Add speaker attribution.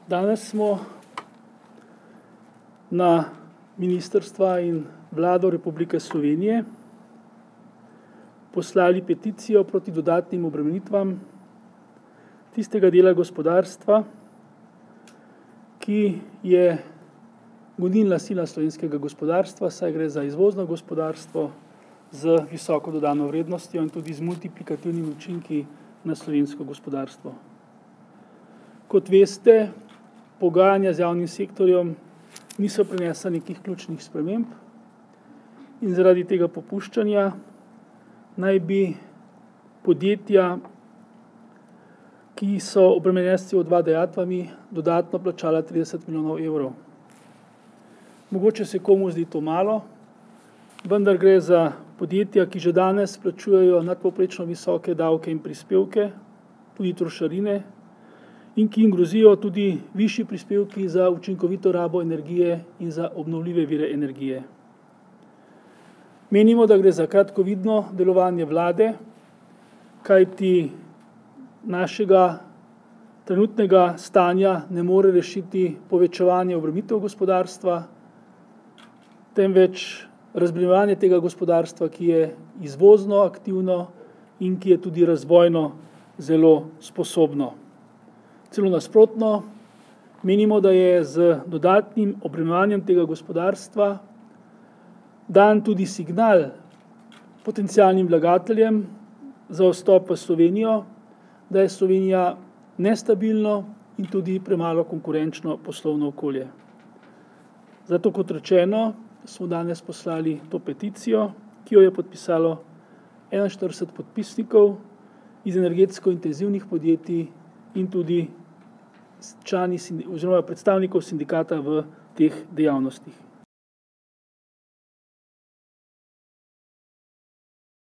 Speaker 1: Danes smo na ministrstva in vlado Republike Slovenije poslali peticijo proti dodatnim obremenitvam tistega dela gospodarstva, ki je gonilna sila slovenskega gospodarstva, saj gre za izvozno gospodarstvo z visoko dodano vrednostjo in tudi z multiplikativnimi učinki na slovensko gospodarstvo. Kot veste, pogajanja z javnim sektorjem niso prinesla nekih ključnih sprememb in zaradi tega popuščanja naj bi podjetja, ki so obremenjena s CO2 dajatvami, dodatno plačala 30 milijonov evrov. Mogoče se komu zdi to malo, vendar gre za podjetja, ki že danes plačujejo nadpovprečno visoke davke in prispevke, tudi trošarine, in ki jim grozijo tudi višji prispevki za učinkovito rabo energije in za obnovljive vire energije. Menimo, da gre za kratkovidno delovanje vlade, kajti našega trenutnega stanja ne more rešiti povečevanje obremenitev gospodarstva, temveč razbremenjevanje tega gospodarstva, ki je izvozno aktivno in ki je tudi razvojno zelo sposobno. Celo nasprotno, menimo, da je z dodatnim obremenjevanjem tega gospodarstva dan tudi signal potencialnim vlagateljem za vstop v Slovenijo, da je Slovenija nestabilno in tudi premalo konkurenčno poslovno okolje. Zato, kot rečeno, smo danes poslali to peticijo, ki jo je podpisalo 41 podpisnikov iz energetsko intenzivnih podjetij in tudi člani oziroma predstavnikov sindikata v teh dejavnostih.